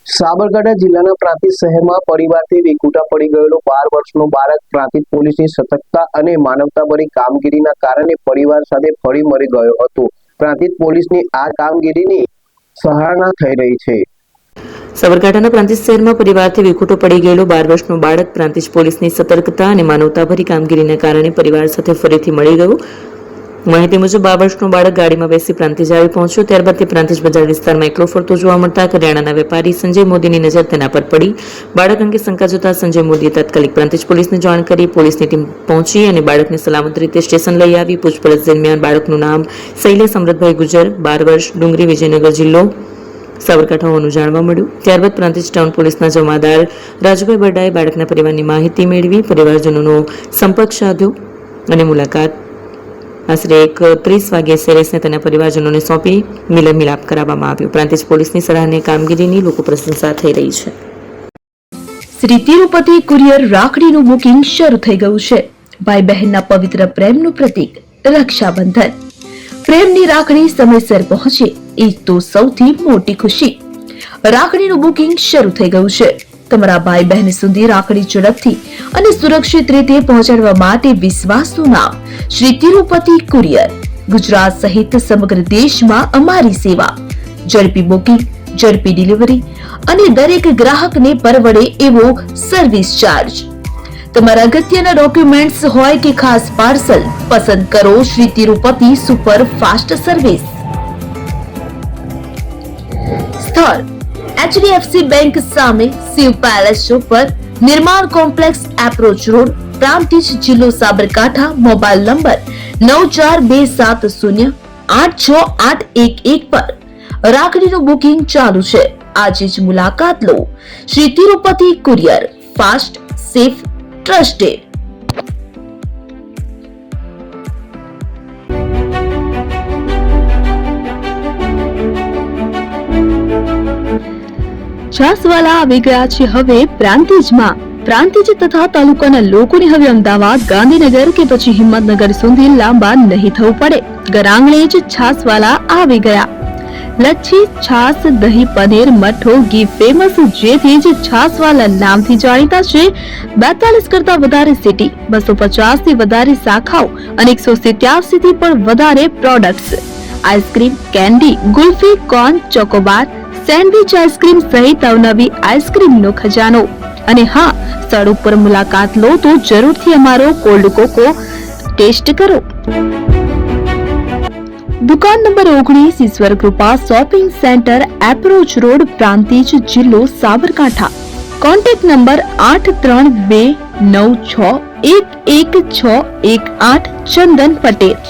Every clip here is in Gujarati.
સાબરકાંઠા જિલ્લાના પ્રાંતિજ શહેરમાં પરિવારથી વિખૂટા પડી ગયેલો 12 વર્ષનો બાળક પ્રાંતિજ પોલીસની સતર્કતા અને માનવતાભરી કામગીરીના કારણે પરિવાર સાથે ફરી મળી ગયો હતો. પ્રાંતિજ પોલીસની આ કામગીરીની સરાહના થઈ રહી છે. સાબરકાંઠાના પ્રાંતિજ શહેરમાં પરિવારથી વિખૂટો પડી ગયેલો 12 વર્ષનો બાળક પ્રાંતિજ પોલીસની સતર્કતા અને માનવતાભરી કામગીરીના કારણે પરિવાર સાથે ફરીથી મળી ગયો. માહિતી મુજબ 12 વર્ષનો બાળક ગાડીમાં બેસી પ્રાંતિજ આવી પહોંચ્યો. ત્યારબાદ તે પ્રાંતિજ બજાર વિસ્તારમાં એકલો ફરતો જોવા મળતા કરિયાણાના વેપારી સંજય મોદીની નજર તેના પર પડી. બાળક અંગે શંકા જતા સંજય મોદીએ તાત્કાલિક પ્રાંતિજ પોલીસને જાણ કરી. પોલીસની ટીમ પહોંચી અને બાળકને સલામત રીતે સ્ટેશન લઈ આવી. પૂછપરછ દરમિયાન બાળકનું નામ શૈલેષ અમૃતભાઈ ગુજર, 12 વર્ષ, ડુંગરી, વિજયનગર જિલ્લો સાબરકાંઠા હોવાનું જાણવા મળ્યું. ત્યારબાદ પ્રાંતિજ ટાઉન પોલીસના જમાદાર રાજુભાઈ બરડાએ બાળકના પરિવારની માહિતી મેળવી પરિવારજનોનો સંપર્ક સાધ્યો અને મુલાકાત આશરે 30 વાગ્યે શૈલેષને તેના પરિવારજનોને સોંપી મિલન મિલાપ કરાવવામાં આવ્યો. પ્રાંતિજ પોલીસની સરાહનીય કામગીરીની લોકો પ્રશંસા થઈ રહી છે. શ્રી તિરુપતિ કુરિયર રાખડીનું બુકિંગ શરૂ થઈ ગયું છે. ભાઈ બહેનના પવિત્ર પ્રેમનું પ્રતીક રક્ષાબંધન. પ્રેમની રાખડી સમયસર પહોંચે એ તો સૌથી મોટી ખુશી. રાખડીનું બુકિંગ શરૂ થઈ ગયું છે. તમારા ભાઈ બહેન સુધી રાખડી ઝડપથી અને સુરક્ષિત રીતે પહોંચાડવા માટે વિશ્વાસનું નામ શ્રી તિરુપતિ કુરિયર. ગુજરાત સહિત સમગ્ર દેશમાં અમારી સેવા. ઝડપી બુકિંગ, ઝડપી ડિલિવરી અને દરેક ગ્રાહકને પરવડે એવો સર્વિસ ચાર્જ. તમારા અગત્યના ડોક્યુમેન્ટ્સ હોય કે ખાસ પાર્સલ, પસંદ કરો Shri Tirupati super fast service. સ્થળ HDFC બેંક સામે, શિવ પેલેસ ઉપર, નિર્માણ કોમ્પ્લેક્સ, એપ્રોચ રોડ, પ્રાંતિજ, જિલ્લો સાબરકાંઠા. મોબાઈલ નંબર 9427086811 પર રાખડીનું બુકિંગ ચાલુ છે. આજે જ મુલાકાત લો. Shri Tirupati courier, fast, safe, trusted. Chhaswala આવી ગયા છે હવે પ્રાંતિજમાં. પ્રાંતિજ તથા તાલુકાના લોકોને હવે અમદાવાદ, ગાંધીનગર કે પછી હિંમતનગર સુધી લાંબા નહીં થવું પડે. ઘર આંગણે જ છાસવાલા આવી ગયા. લચ્છી, છાસ, દહીં, પનીર, મઠો, ઘી ફેમસ, જેથી જ છાસવાલા નામથી જાણીતા છે. 42 કરતા વધારે સિટી, 250 થી વધારે શાખાઓ અને 187 થી પણ વધારે products. Ice cream, candy, kulfi, corn, Chocobar, sandwich ice cream સહિત અવનવી આઈસ્ક્રીમનો ખજાનો. અને હા, સ્થળ ઉપર મુલાકાત લો તો જરૂરથી અમારો કોલ્ડ કોકો ટેસ્ટ કરો. દુકાન નંબર 19, Ishwar Krupa shopping centre, approach road, Prantij, જિલ્લો Sabarkantha. Contact number 8329611618. Chandan Patel.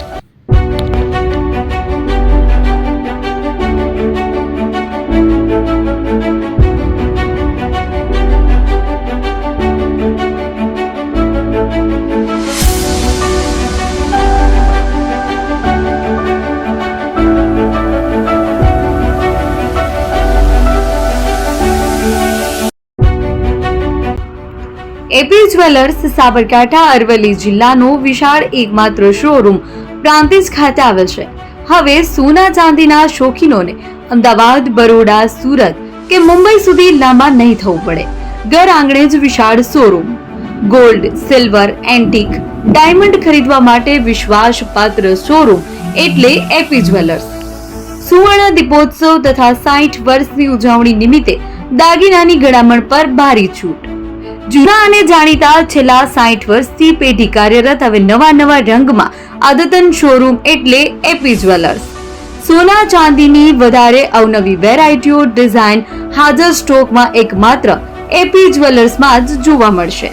AP jewellers Sabarkantha Aravalli જિલ્લાનો વિશાળ એકમાત્ર શોરૂમ પ્રાંતિજ ખાતે આવેલ છે. હવે સોના ચાંદીના શોખીનોને અમદાવાદ, બરોડા, સુરત કે મુંબઈ સુધી લાંબા નહીં થવું પડે. ઘર આંગણે જ વિશાળ showroom. Gold, silver, antique, diamond ખરીદવા માટે વિશ્વાસપાત્ર શોરૂમ એટલે એપી જ્વેલર્સ. સુવર્ણ દીપોત્સવ તથા 60 વર્ષની ઉજવણી નિમિત્તે દાગીનાની ગળામણ પર ભારી છૂટ. જૂના અને જાણીતા છેલ્લા 60 વર્ષથી પેઢી કાર્યરત હવે નવા રંગમાં અદ્યતન શોરૂમ એટલે એપી જ્વેલર્સ. સોના ચાંદીની વધારે અવનવી વેરાયટીઓ, ડિઝાઇન હાજર સ્ટોકમાં એકમાત્ર એપી જ્વેલર્સમાં જ જોવા મળશે.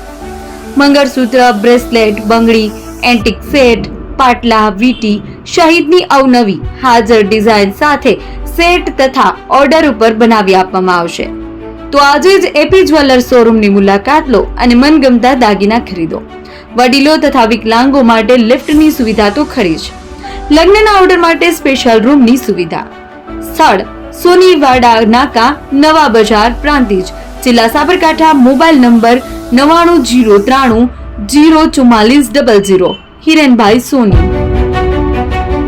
મંગળસૂત્ર, બ્રેસલેટ, બંગડી, એન્ટિક સેટ, પાટલા, વીટી સહિતની અવનવી હાજર ડિઝાઇન સાથે સેટ તથા ઓર્ડર ઉપર બનાવી આપવામાં આવશે. તો આજે જ એપી જ્વેલર્સ શોરૂમની મુલાકાત લો અને મનગમતા દાગીના ખરીદો. વડીલો તથા વિકલાંગો માટે લિફ્ટની સુવિધા તો ખરી જ. લગ્નના ઓર્ડર માટે સ્પેશિયલ રૂમની સુવિધા. સ્થળ સોનીવાડા નાકા, નવા બજાર, પ્રાંતિજ, જિલ્લા સાબરકાંઠા. Mobile number 9903004400. હિરેનભાઈ સોની.